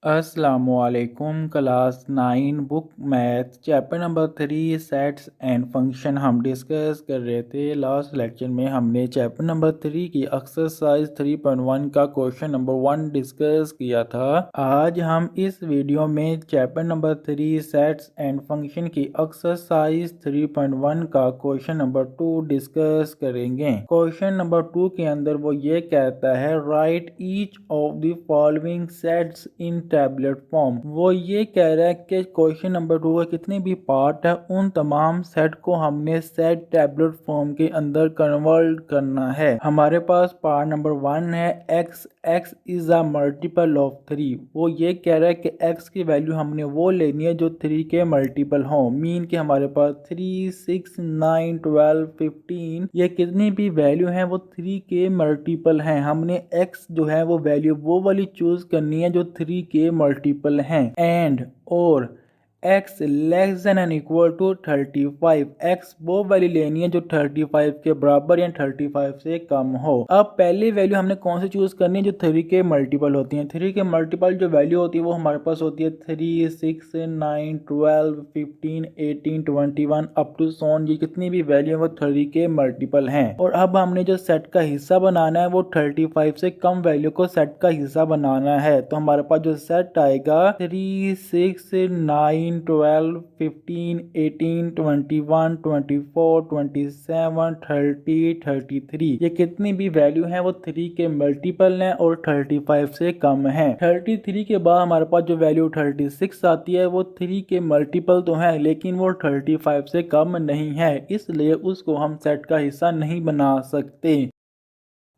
अस्सलामुअलैकुम class 9 book math chapter number 3 sets and function हम discuss कर रहे थे। लास्ट लेक्चर में हमने चैप्टर नंबर 3 की एक्सरसाइज 3.1 का क्वेश्चन नंबर 1 डिस्कस किया था। आज हम इस वीडियो में chapter number 3 sets and function की एक्सरसाइज 3.1 का क्वेश्चन नंबर 2 डिस्कस करेंगे। क्वेश्चन नंबर 2 के अंदर वो ये कहता है right each of the following sets in tablet form. वो ये कह रहा है कि क्वेश्चन नंबर 2 का कितने भी पार्ट है उन तमाम सेट को हमने सेट टैबलेट फॉर्म के अंदर कन्वर्ट करना है। हमारे पास पार्ट नंबर 1 है x is a multiple of 3। वो ये कह रहा है कि x की वैल्यू हमने वो लेनी है जो 3 के मल्टीपल हो। मीन के हमारे पास 3, 6, 9, 12, 15 ये कितनी भी वैल्यू है वो 3 के मल्टीपल हैं। हमने x जो है वो वैल्यू वो वाली चूज करनी है जो 3 के मल्टीपल हैं। एंड और x less than and equal to 35। x वो वैल्यू लेनी है जो 35 के बराबर या 35 से कम हो। अब पहली वैल्यू हमने कौन सी चूज करनी है जो 3 के मल्टीपल होती हैं। 3 के मल्टीपल जो वैल्यू होती है वो हमारे पास होती है 3, 6, 9, 12, 15, 18, 21 अप टू सोन। ये कितनी भी वैल्यू है वो 3 के मल्टीपल हैं। और अब हमने जो सेट का हिस्सा बनाना है वो 35 से कम वैल्यू को सेट का हिस्सा बनाना है। तो हमारे पास जो सेट आएगा 3, 6, 9, 12, 15, 18, 21, 24, 27, 30, 33 ये कितनी भी वैल्यू है वो 3 के मल्टीपल हैं और 35 से कम है। 33 के बाद हमारे पास जो वैल्यू 36 आती है वो 3 के मल्टीपल तो है लेकिन वो 35 से कम नहीं है, इसलिए उसको हम सेट का हिस्सा नहीं बना सकते।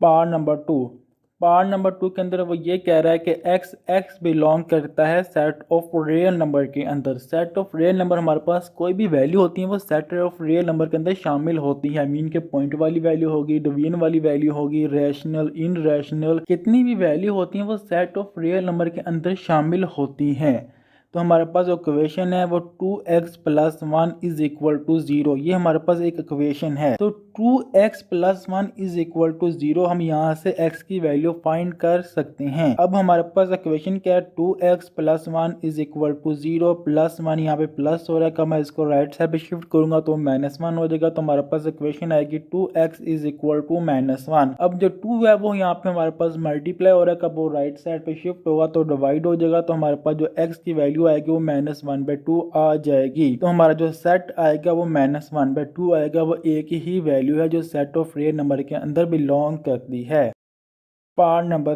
पार्ट नंबर 2 के अंदर वो ये कह रहा है कि x बिलोंग करता है सेट ऑफ रियल नंबर के अंदर। सेट ऑफ रियल नंबर हमारे पास कोई भी वैल्यू होती है वो सेट ऑफ रियल नंबर के अंदर शामिल होती है। मीन के पॉइंट वाली वैल्यू होगी, डिवीजन वाली वैल्यू होगी, रैशनल, इनरैशनल, कितनी भी वैल्यू होती है वो सेट ऑफ रियल नंबर के अंदर शामिल होती हैं। तो हमारे पास जो इक्वेशन है वो 2x plus 1 is equal to 0। ये हमारे पास एक इक्वेशन है। तो 2x plus 1 is equal to 0 हम यहाँ से x की वैल्यू फाइंड कर सकते हैं। अब हमारे पास इक्वेशन क्या है 2x plus 1 is equal to 0 plus 1 यहाँ पे प्लस हो रहा है, मैं इसको राइट साइड पे शिफ्ट करूंगा तो -1 हो जाएगा। तो हमारे पास इक्वेशन आएगी 2x इज इक्वल टू -1। अब जो 2 है वो यहाँ पे हमारे पास मल्टीप्लाई हो रहा है, कब वो राइट साइड पे शिफ्ट होगा तो डिवाइड हो जाएगा। तो हमारे पास जो x की वैल्यू आएगी वो -1/2 आ जाएगी। तो हमारा जो सेट आएगा वो -1/2 आएगा। वो एक ही वैल्यू है जो सेट ऑफ रियल नंबर के अंदर बिलोंग करती है। पार्ट नंबर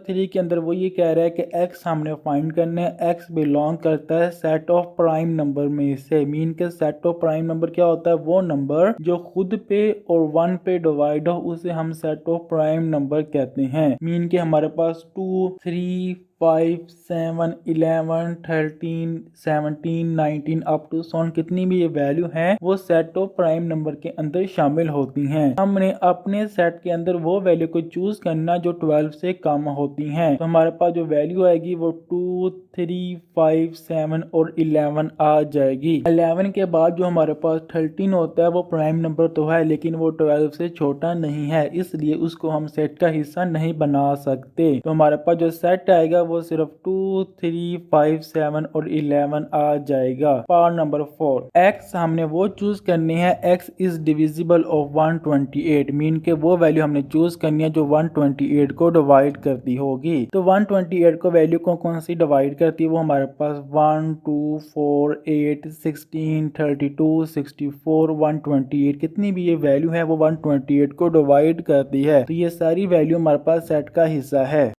3 के अंदर वो ये कह रहा है कि x हमने फाइंड करने हैं। x बिलोंग करता है सेट ऑफ प्राइम नंबर में से। मीन के सेट ऑफ प्राइम नंबर क्या होता है, वो नंबर जो खुद पे और 1 पे डिवाइड हो उसे हम सेट ऑफ प्राइम नंबर कहते हैं। मीन के हमारे पास 2, 3, 5, 7, 11, 13, 17, 19 अप टू सोन कितनी भी ये वैल्यू है वो सेट ऑफ प्राइम नंबर के अंदर शामिल होती हैं। हमने अपने सेट के अंदर वो वैल्यू को चूज करना जो 12 से कम होती हैं। तो हमारे पास जो वैल्यू आएगी वो 2, 3, 5, 7 और 11 आ जाएगी। 11 के बाद जो हमारे पास 13 होता है वो प्राइम नंबर तो है लेकिन वो 12 से छोटा नहीं है, इसलिए उसको हम सेट का हिस्सा नहीं बना सकते। तो हमारे पास जो सेट आएगा वो सिर्फ 2, 3, 5, 7 और 11 आ जाएगा। पार्ट नंबर 4 x हमने वो चूज करनी है x is divisible of 128। Mean के वो वैल्यू हमने चूज करनी है जो 128 को डिवाइड करती होगी। तो 128 को वैल्यू को कौन सी डिवाइड करती है वो हमारे पास 1, 2, 4, 8, 16, 32, 64, 128 कितनी भी ये वैल्यू है वो 128 को डिवाइड करती है। तो ये सारी वैल्यू हमारे पास सेट का हिस्सा है।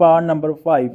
Part number 5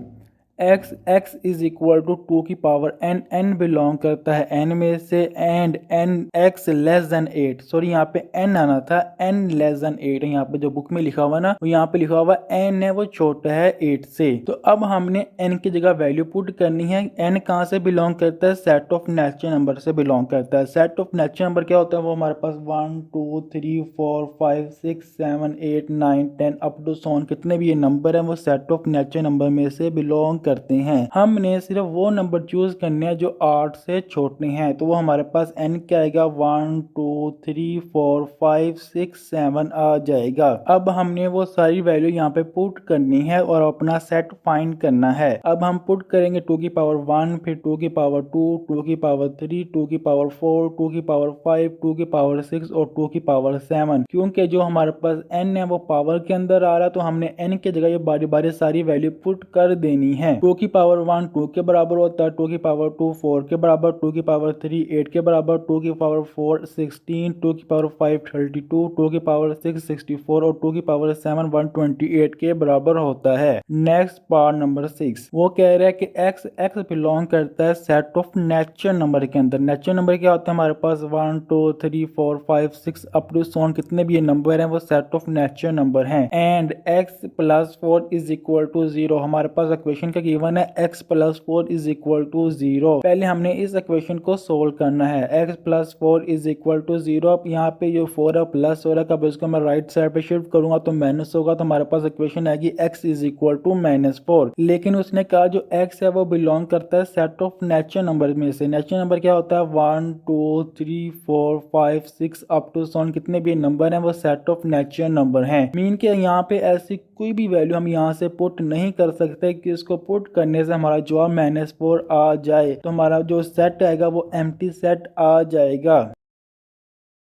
x is equal to 2 की पावर n। n बिलोंग करता है n में से and n x less then 8। Sorry यहाँ पे n आना था, n लेस देन 8 है। यहाँ पे जो बुक में लिखा हुआ ना वो यहाँ पे लिखा हुआ n है वो छोटा है 8 से। तो अब हमने n की जगह वैल्यू पुट करनी है। n कहाँ से बिलोंग करता है, सेट ऑफ नेचुरल नंबर से बिलोंग करता है। सेट ऑफ नेचुरल नंबर क्या होता है वो हमारे पास 1, 2, 3, 4, 5, 6, 7, 8, 9, 10 अप टू सोन कितने भी ये नंबर है वो सेट ऑफ नेचुरल नंबर में से बिलोंग करते हैं। हमने सिर्फ वो नंबर चूज करने हैं जो 8 से छोटे हैं, तो वो हमारे पास n क्या आएगा 1 2 3 4 5 6 7 आ जाएगा। अब हमने वो सारी वैल्यू यहाँ पे पुट करनी है और अपना सेट फाइंड करना है। अब हम पुट करेंगे 2 की पावर 1, फिर 2 की पावर 2, 2 की पावर 3, 2 की पावर 4, 2 की पावर 5, 2 की पावर 6 और 2 की पावर 7। क्योंकि जो हमारे पास n है वो पावर के अंदर आ रहा है, तो हमने n की जगह ये बारी बारी सारी वैल्यू पुट कर देनी है। 2 की पावर 1 2 के बराबर होता है, 2 की पावर 2 4 के बराबर, 2 की पावर 3 8 के बराबर, 2 की पावर 4 16, 2 की पावर 5 32, 2 की पावर 6 64 और 2 की पावर 7 128 के बराबर होता है। नेक्स्ट पार्ट नंबर 6, वो कह रहा है कि x बिलोंग करता है सेट ऑफ नेचुरल नंबर के अंदर। नेचुरल नंबर क्या होता है हमारे पास 1 2 3 4 5 6 अप टू सोन कितने भी ये नंबर हैं वो सेट ऑफ नेचुरल नंबर हैं। And x plus 4 is equal to 0, हमारे पास इक्वेशन का गिवन है x plus 4 is equal to 0। पहले हमने इस इक्वेशन को सोल्व करना है। x plus 4 is equal to 0, अब यहाँ पे जो 4 है प्लस हो रहा है, कब इसको मैं राइट साइड पे शिफ्ट करूंगा तो माइनस होगा, तो हमारे पास इक्वेशन आएगी x इज इक्वल टू -4। लेकिन उसने कहा जो x है वो बिलोंग करता है सेट ऑफ नेचुरल नंबर में से। नेचुरल नंबर क्या होता है 1 2 3 4 5 6 अप टू सोन कितने भी नंबर हैं वो सेट ऑफ नेचुरल नंबर हैं। मीन के यहाँ पे ऐसी कोई भी वैल्यू हम यहाँ से पुट नहीं कर सकते कि इसको पुट करने से हमारा जवाब -4 आ जाए, तो हमारा जो सेट आएगा वो एम्प्टी सेट आ जाएगा।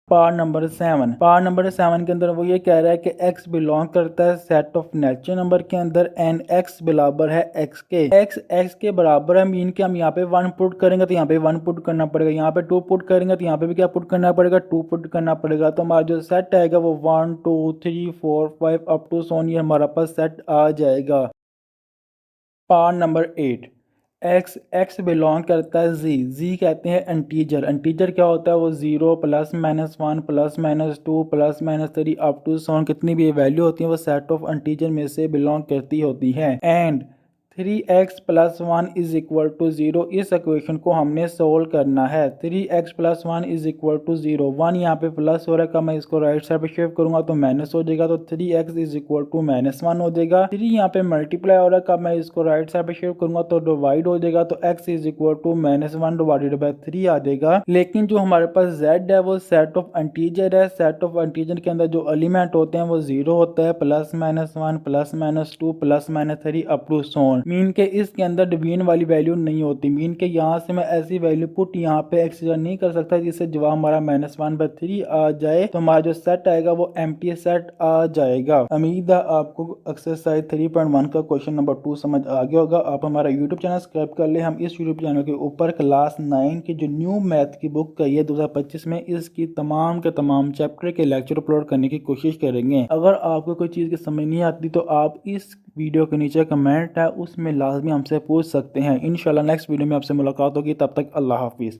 पार्ट नंबर 7 के अंदर वो ये कह रहा है कि x बिलोंग करता है सेट ऑफ नेचुरल नंबर के अंदर एंड x बराबर है x के। x के बराबर है, मीन के हम यहाँ पे 1 पुट करेंगे तो यहाँ पे 1 पुट करना पड़ेगा, यहाँ पे 2 पुट करेंगे तो यहाँ पे भी क्या पुट करना पड़ेगा 2 पुट करना पड़ेगा। तो हमारा जो सेट आएगा वो 1 2 3 4 5 अप टू सोन ये हमारा पास सेट आ जाएगा। पार्ट नंबर 8, x बिलोंग करता है z कहते हैं इंटीजर क्या होता है वो 0 plus minus 1 plus minus 2 plus minus 3 up to so on कितनी भी वैल्यू होती है वो सेट ऑफ इंटीजर में से बिलोंग करती होती है। And 3x plus 1 is equal to 0, इस इक्वेशन को हमने सोल्व करना है। 3x plus 1 is equal to 0, 1 यहाँ पे प्लस हो रहा है, मैं इसको राइट साइड पे शिफ्ट करूंगा तो माइनस हो जाएगा, तो 3x इज इक्वल टू -1 हो जाएगा। 3 यहाँ पे मल्टीप्लाई हो रहा है, मैं इसको राइट साइड पे शिफ्ट करूंगा तो डिवाइड हो जाएगा, तो x is equal to -1 divided by 3 आ जाएगा। लेकिन जो हमारे पास z है वो सेट ऑफ इंटीजर है। सेट ऑफ इंटीजर के अंदर जो एलिमेंट होते हैं वो 0 होता है, plus -1 plus -2 plus -3 up to so on. Mean के इसके अंदर डिवीजन वाली वैल्यू नहीं होती, मीन के यहाँ से मैं ऐसी वैल्यू पुट यहाँ पे एक्सचेंज नहीं कर सकता जिससे जवाब हमारा -1/3 आ जाए, तो हमारा जो सेट आएगा वो एम्प्टी सेट आ जाएगा। उम्मीद है आपको एक्सरसाइज 3.1 का क्वेश्चन नंबर 2 समझ आ गया होगा। आप हमारा यूट्यूब चैनल सब्सक्राइब कर ले। हम इस यूट्यूब चैनल के ऊपर क्लास 9 की जो न्यू मैथ की बुक है 2025 में इसकी तमाम के तमाम चैप्टर के लेक्चर अपलोड करने की कोशिश करेंगे। अगर आपको कोई चीज़ की समझ नहीं आती तो आप इस वीडियो के नीचे कमेंट है उसमें लाजमी हमसे पूछ सकते हैं। इंशाल्लाह नेक्स्ट वीडियो में आपसे मुलाकात होगी, तब तक अल्लाह हाफिज़।